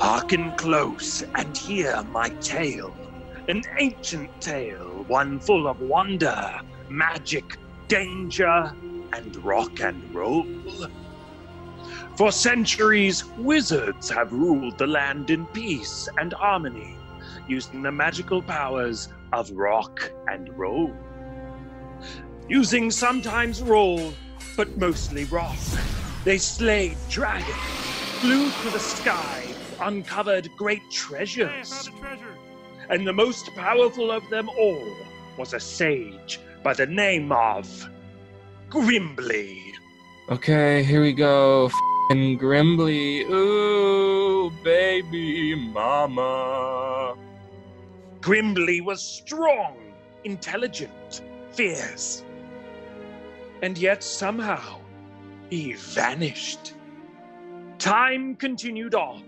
Hearken close and hear my tale. An ancient tale, one full of wonder, magic, danger, and rock and roll. For centuries, wizards have ruled the land in peace and harmony, using the magical powers of rock and roll. Using sometimes roll, but mostly rock, they slayed dragons, flew through the sky, uncovered great treasures. Hey, I found a treasure. And the most powerful of them all was a sage by the name of Grimly. Okay, here we go. F***ing Grimly. Ooh, baby mama. Grimly was strong, intelligent, fierce. And yet somehow he vanished. Time continued on,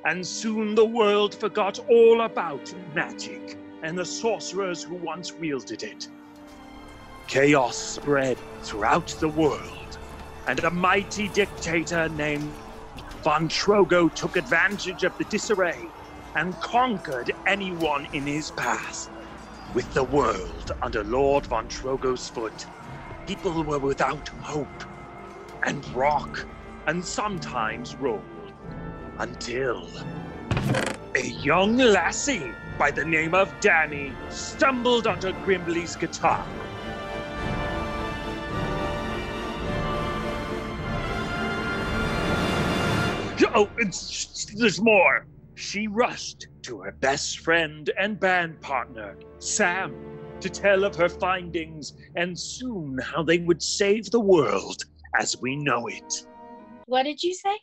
and soon the world forgot all about magic and the sorcerers who once wielded it. Chaos spread throughout the world, and a mighty dictator named Von Trogo took advantage of the disarray and conquered anyone in his path. With the world under Lord Von Trogo's foot, people were without hope and rock and sometimes roll, until a young lassie by the name of Danny stumbled onto Grimly's guitar. Oh, there's more. She rushed to her best friend and band partner, Sam, to tell of her findings and soon how they would save the world as we know it. What did you say?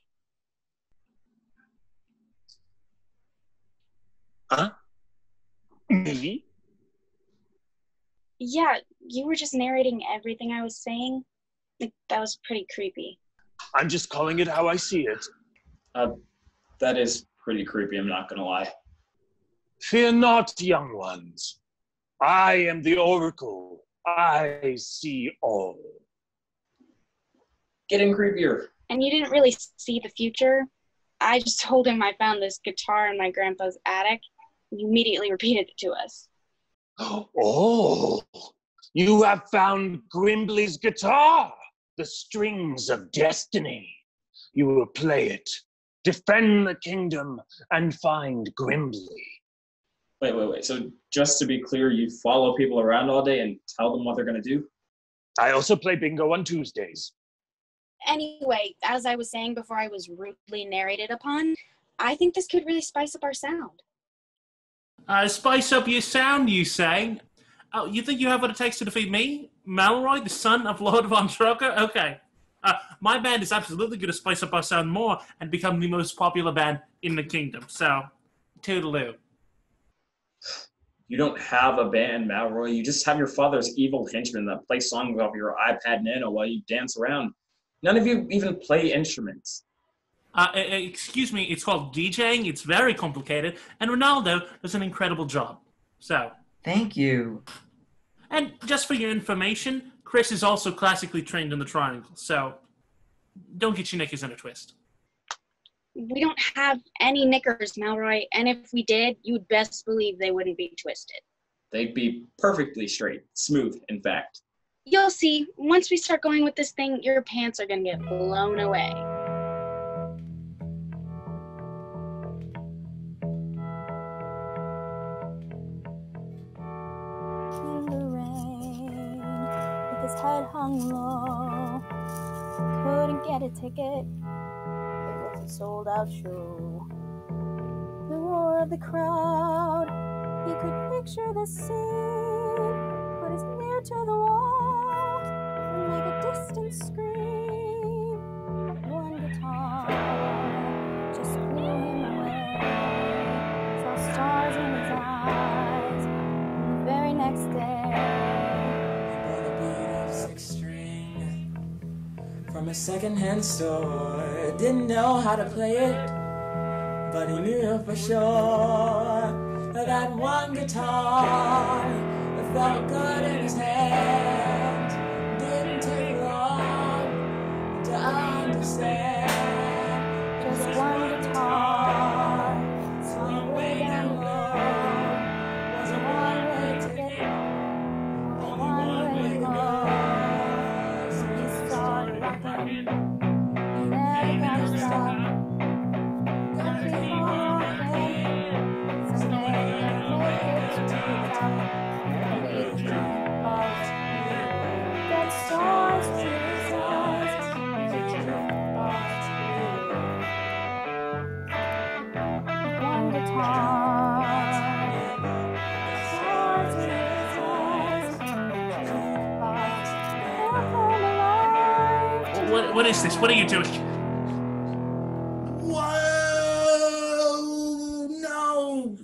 Huh? Me? Yeah, you were just narrating everything I was saying. Like, that was pretty creepy. I'm just calling it how I see it. That is pretty creepy, I'm not gonna lie. Fear not, young ones. I am the Oracle. I see all. Getting creepier. And you didn't really see the future. I just told him I found this guitar in my grandpa's attic. You immediately repeated it to us. Oh, you have found Grimly's guitar, the strings of destiny. You will play it, defend the kingdom, and find Grimly. Wait. So just to be clear, you follow people around all day and tell them what they're gonna do? I also play bingo on Tuesdays. Anyway, as I was saying before I was rudely narrated upon, I think this could really spice up our sound. Spice up your sound, you say? Oh, you think you have what it takes to defeat me? Malroy, the son of Lord Von Trogo? Okay. My band is absolutely going to spice up our sound more and become the most popular band in the kingdom. So, toodaloo. You don't have a band, Malroy. You just have your father's evil henchmen that play songs off your iPad Nano while you dance around. None of you even play instruments. Excuse me, it's called DJing. It's very complicated. And Ronaldo does an incredible job. So. Thank you. And just for your information, Chris is also classically trained in the triangle. So don't get your knickers in a twist. We don't have any knickers, Malroy. And if we did, you'd best believe they wouldn't be twisted. They'd be perfectly straight. Smooth, in fact. You'll see. Once we start going with this thing, your pants are going to get blown away. His head hung low, couldn't get a ticket, it was a sold out show. The roar of the crowd, he could picture the scene, put his ear to the wall, and make a distant scream. One guitar just blew him away, saw stars in his eyes, and the very next day, from a second-hand store, didn't know how to play it, but he knew for sure that one guitar felt good in his hand. Didn't take long to understand. Just one guitar What is this? What are you doing? Whoa! No!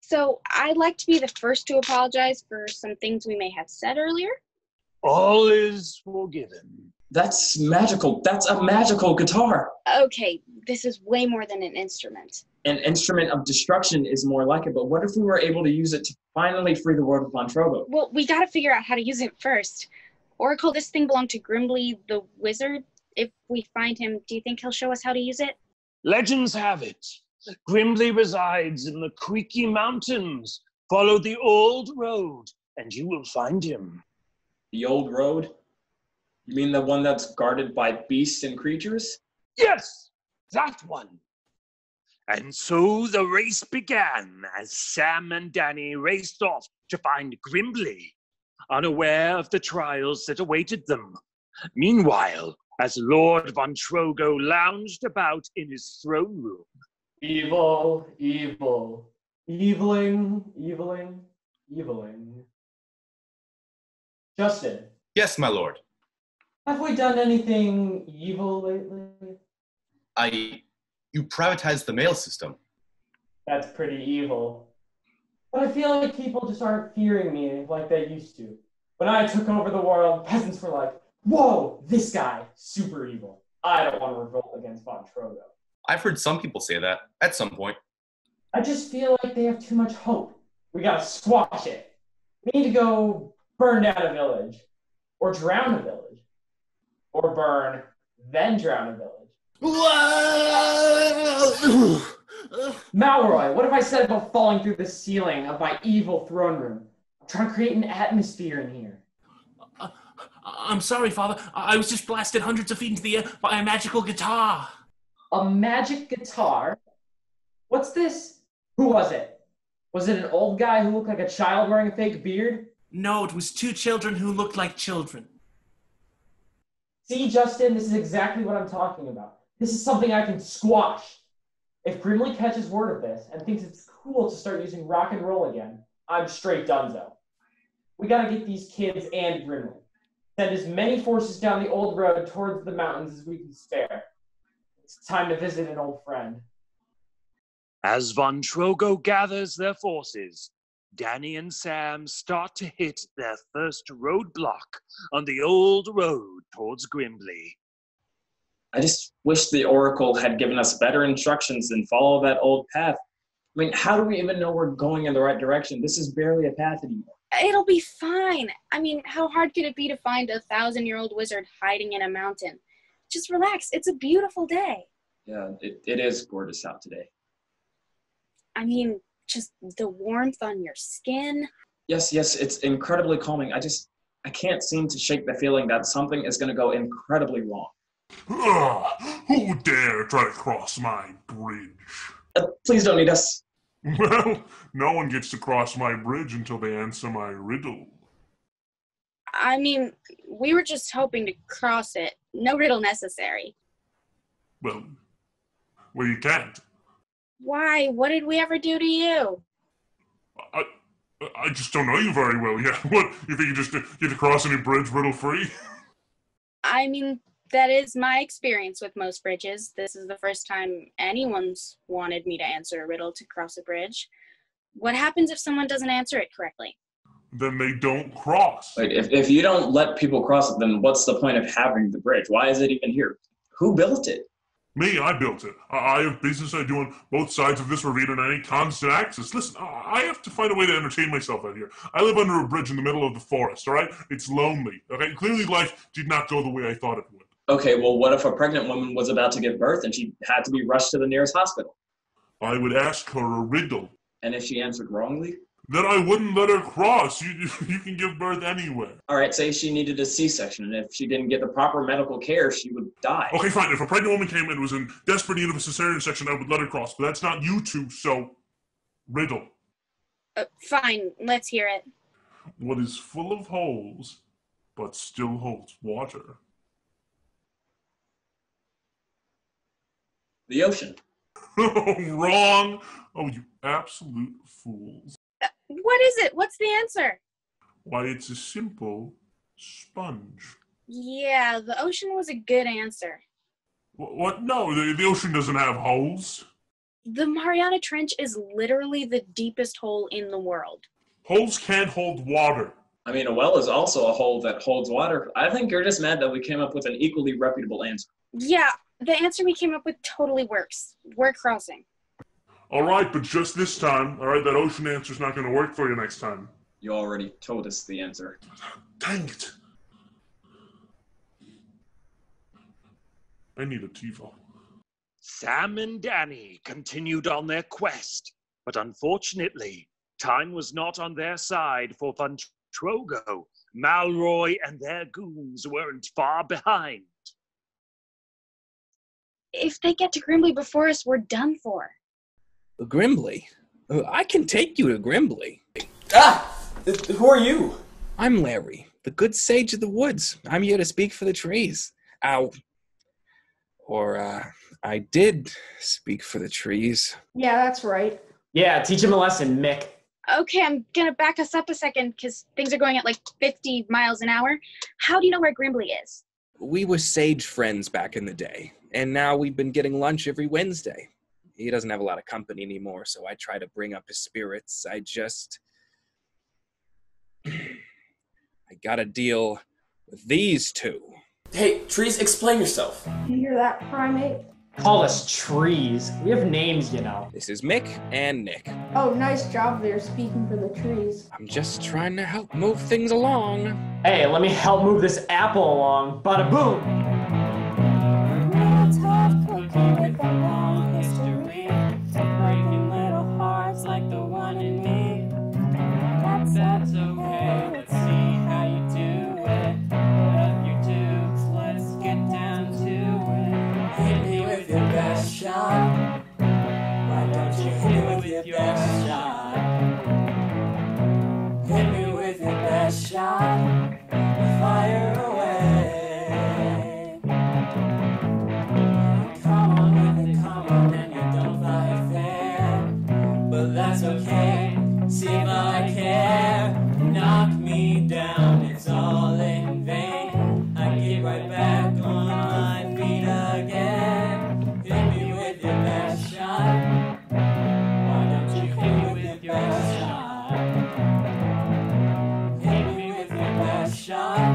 So I'd like to be the first to apologize for some things we may have said earlier. All is forgiven. That's magical. That's a magical guitar. Okay, this is way more than an instrument. An instrument of destruction is more like it, but what if we were able to use it to finally free the world of Von Trogo? Well, we gotta figure out how to use it first. Oracle, this thing belonged to Grimbly the Wizard. If we find him, do you think he'll show us how to use it? Legends have it. Grimbly resides in the Creaky Mountains. Follow the old road, and you will find him. The old road? You mean the one that's guarded by beasts and creatures? Yes, that one. And so the race began as Sam and Danny raced off to find Grimbly, unaware of the trials that awaited them. Meanwhile, as Lord Von Trogo lounged about in his throne room. Evil, evil, eviling, eviling, eviling. Justin, Yes, my lord. have we done anything evil lately? You privatized the mail system. That's pretty evil. But I feel like people just aren't fearing me like they used to. When I took over the world, peasants were like, whoa, this guy, super evil. I don't want to revolt against Von Trogo. I've heard some people say that at some point. I just feel like they have too much hope. We gotta squash it. We need to go burn down a village. Or drown a village. Or burn, then drown a village. Whoa! Malroy, what have I said about falling through the ceiling of my evil throne room? I'm trying to create an atmosphere in here. I'm sorry, Father. I was just blasted hundreds of feet into the air by a magical guitar. A magic guitar? What's this? Who was it? Was it an old guy who looked like a child wearing a fake beard? No, it was two children who looked like children. See, Justin, this is exactly what I'm talking about. This is something I can squash. If Grimly catches word of this and thinks it's cool to start using rock and roll again, I'm straight donezo. We gotta get these kids and Grimly. Send as many forces down the old road towards the mountains as we can spare. It's time to visit an old friend. As Von Trogo gathers their forces, Danny and Sam start to hit their first roadblock on the old road towards Grimbly. I just wish the Oracle had given us better instructions than follow that old path. I mean, how do we even know we're going in the right direction? This is barely a path anymore. It'll be fine. I mean, how hard could it be to find a 1,000-year-old wizard hiding in a mountain? Just relax. It's a beautiful day. Yeah, it is gorgeous out today. I mean, just the warmth on your skin. Yes, it's incredibly calming. I can't seem to shake the feeling that something is going to go incredibly wrong. Who dare try to cross my bridge? Please don't need us. Well, no one gets to cross my bridge until they answer my riddle. I mean, we were just hoping to cross it. No riddle necessary. Well, you can't. Why? What did we ever do to you? I just don't know you very well yet. What, you think you just get to cross any bridge riddle-free? I mean, that is my experience with most bridges. This is the first time anyone's wanted me to answer a riddle to cross a bridge. What happens if someone doesn't answer it correctly? Then they don't cross. Wait, if you don't let people cross it, then what's the point of having the bridge? Why is it even here? Who built it? Me, I built it. I have business I do on both sides of this ravine and I need constant access. Listen, I have to find a way to entertain myself out here. I live under a bridge in the middle of the forest, all right? It's lonely, okay? Clearly life did not go the way I thought it would. Okay, well, what if a pregnant woman was about to give birth and she had to be rushed to the nearest hospital? I would ask her a riddle. And if she answered wrongly? Then I wouldn't let her cross. You can give birth anywhere. All right, say she needed a C-section, and if she didn't get the proper medical care, she would die. Okay, fine. If a pregnant woman came in and was in desperate need of a cesarean section, I would let her cross. But that's not you two, so riddle. Fine, let's hear it. What is full of holes, but still holds water? The ocean. Wrong. Oh, you absolute fools. What is it? What's the answer? Why, it's a simple sponge. Yeah, the ocean was a good answer. What? No, the ocean doesn't have holes. The Mariana Trench is literally the deepest hole in the world. Holes can't hold water. I mean, a well is also a hole that holds water. I think you're just mad that we came up with an equally reputable answer. Yeah, the answer we came up with totally works. We're crossing. All right, but just this time, all right, that ocean answer's not going to work for you next time. You already told us the answer. Dang it. I need a TiVo. Sam and Danny continued on their quest, but unfortunately, time was not on their side for Funtrogo. Malroy and their goons weren't far behind. If they get to Grimbley before us, we're done for. Grimbley? I can take you to Grimbley. Ah! Who are you? I'm Larry, the good sage of the woods. I'm here to speak for the trees. Ow. Or, I did speak for the trees. Yeah, that's right. Yeah, teach him a lesson, Mick. Okay, I'm gonna back us up a second because things are going at like 50 miles an hour. How do you know where Grimbley is? We were sage friends back in the day, and now we've been getting lunch every Wednesday. He doesn't have a lot of company anymore, so I try to bring up his spirits. I gotta deal with these two. Hey, Trees, explain yourself. You hear that, primate? Call us Trees. We have names, you know. This is Mick and Nick. Oh, nice job there speaking for the trees. I'm just trying to help move things along. Hey, let me help move this apple along. Bada boom! Little tough cookie with a long history, breaking little hearts like the one in me. That's okay, let's see how you do it. Put up your dukes, let's get down to it. Hit me with your best shot. Why don't you hit me with your best shot? Hit me with your best shot. Fire away. Come on, and you don't fight fair. But that's okay, see if I care. Knock me down, it's all in vain. I get right back on my feet again. Hit me with your best shot. Why don't you hit me with your best shot? Hit me with your best shot.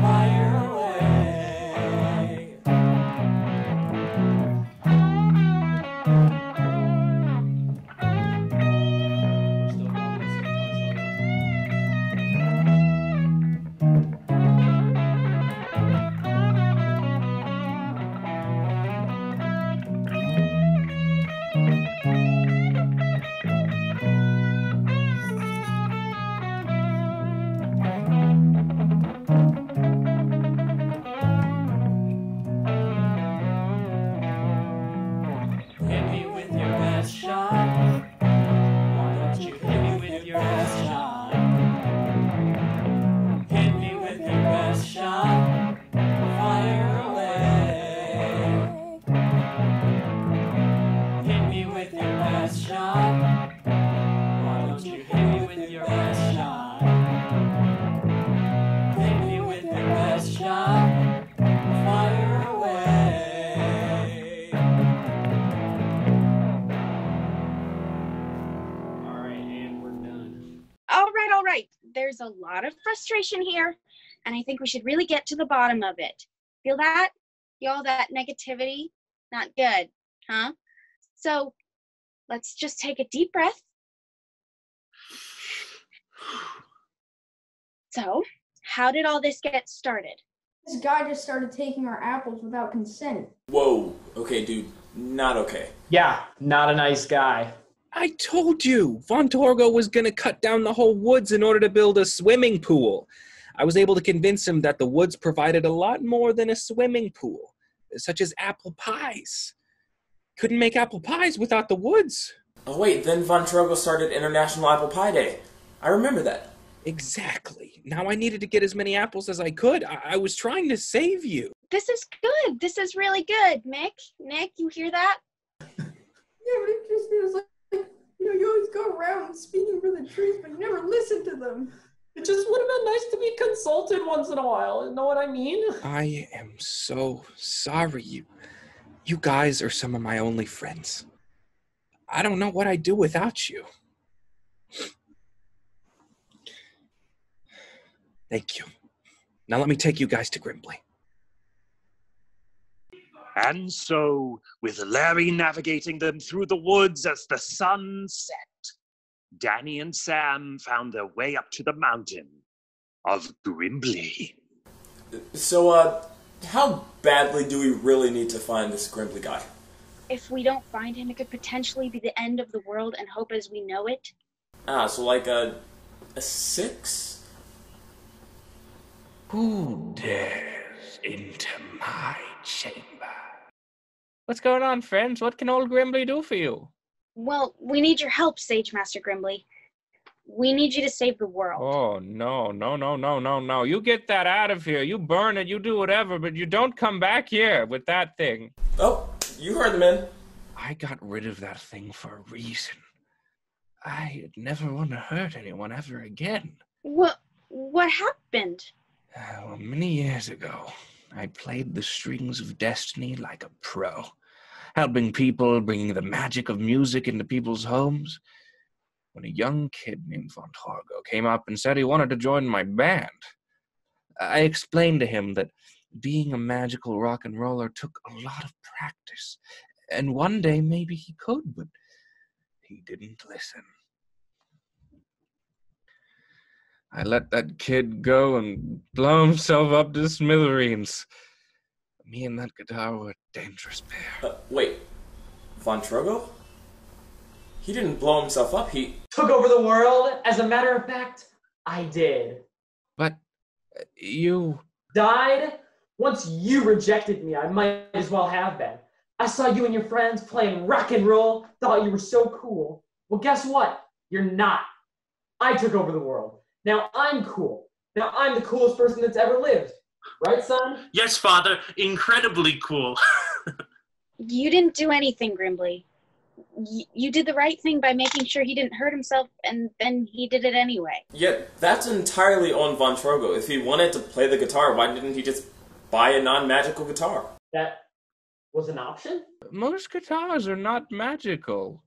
Fire away. Hit me with your best shot. Why don't you hit me with your best shot? Hit me with your best shot. Fire away. Hit me with your best shot. Why don't you hit me with your best shot? Hit me with your best shot. Fire away. All right. There's a lot of frustration here, and I think we should really get to the bottom of it. Feel that? Y'all, that negativity? Not good, huh? So let's just take a deep breath. So, how did all this get started? This guy just started taking our apples without consent. Whoa, okay, dude, not okay. Yeah, not a nice guy. I told you, Von Torgo was going to cut down the whole woods in order to build a swimming pool. I was able to convince him that the woods provided a lot more than a swimming pool, such as apple pies. Couldn't make apple pies without the woods. Oh wait, then Von Torgo started International Apple Pie Day. I remember that. Exactly. Now I needed to get as many apples as I could. I was trying to save you. This is good. This is really good, Mick. Nick, you hear that? Yeah, but it just feels like, you always go around speaking for the trees, but you never listen to them. It just would have been nice to be consulted once in a while. You know what I mean? I am so sorry. You guys are some of my only friends. I don't know what I'd do without you. Thank you. Now let me take you guys to Grimbley. And so, with Larry navigating them through the woods as the sun set, Danny and Sam found their way up to the mountain of Grimbley. So, how badly do we really need to find this Grimbley guy? If we don't find him, it could potentially be the end of the world and hope as we know it. So like a 6? Who dares into my chamber? What's going on, friends? What can old Grimbley do for you? Well, we need your help, Sage Master Grimbley. We need you to save the world. Oh, no. You get that out of here. You burn it, you do whatever, but you don't come back here with that thing. Oh, you heard the man. I got rid of that thing for a reason. I never want to hurt anyone ever again. What happened? Well, many years ago, I played the strings of destiny like a pro, helping people, bringing the magic of music into people's homes. When a young kid named Von Torgo came up and said he wanted to join my band, I explained to him that being a magical rock and roller took a lot of practice, and one day maybe he could, but he didn't listen. I let that kid go and blow himself up to smithereens. Me and that guitar were a dangerous pair. Wait. Von Trogo? He didn't blow himself up, he Took over the world? As a matter of fact, I did. But you... Died? Once you rejected me, I might as well have been. I saw you and your friends playing rock and roll, thought you were so cool. Well, guess what? You're not. I took over the world. Now I'm cool. Now I'm the coolest person that's ever lived. Right, son? Yes, Father. Incredibly cool. You didn't do anything, Grimbley. You did the right thing by making sure he didn't hurt himself, and then he did it anyway. Yeah, that's entirely on Von Trogo. If he wanted to play the guitar, why didn't he just buy a non-magical guitar? That was an option? Most guitars are not magical.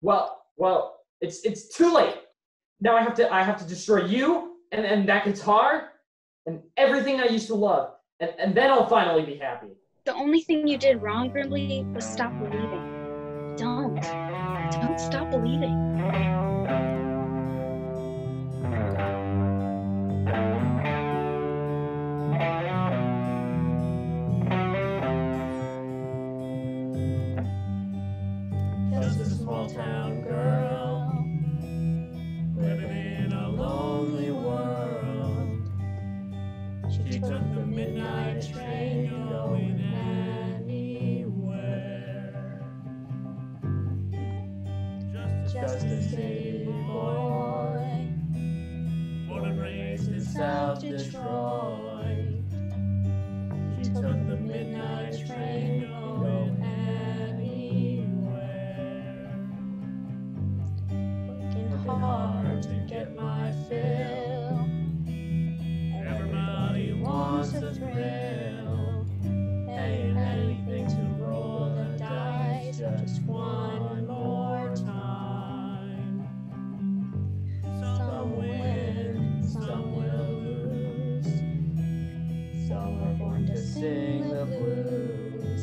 Well, it's too late. Now I have to destroy you and that guitar and everything I used to love, and then I'll finally be happy. The only thing you did wrong, Grimbley, was stop believing. Don't stop believing. Just a small town girl living in a lonely world. She took the midnight train going anywhere. Just a city boy, born and raised in South Detroit. She took the midnight train going anywhere. Working hard to get my fill. Everybody wants a thrill. Paying anything to roll the dice just one more time. Some win, some will lose. Some are born to sing the blues.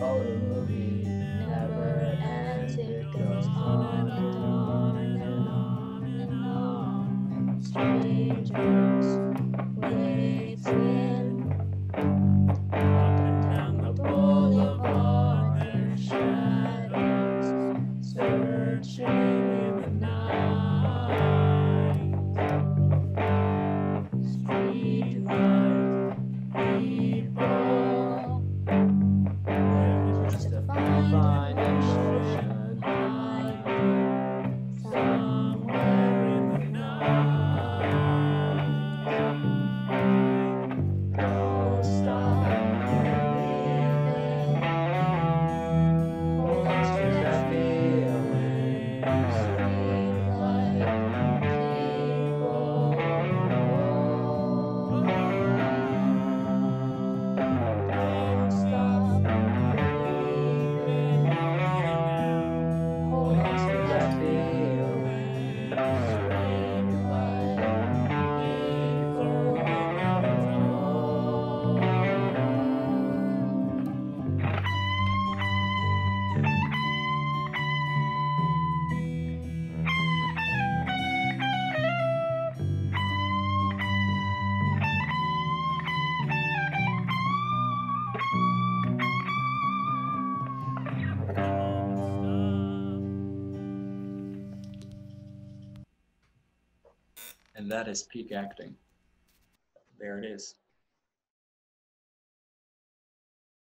Oh, the movie never ends. It goes on and on and on and on. Strangers waits in. Up and down the boulevard, their shadows searching in the night. Street life, people, living just to find emotion hiding somewhere in the night. And that is peak acting. There it is.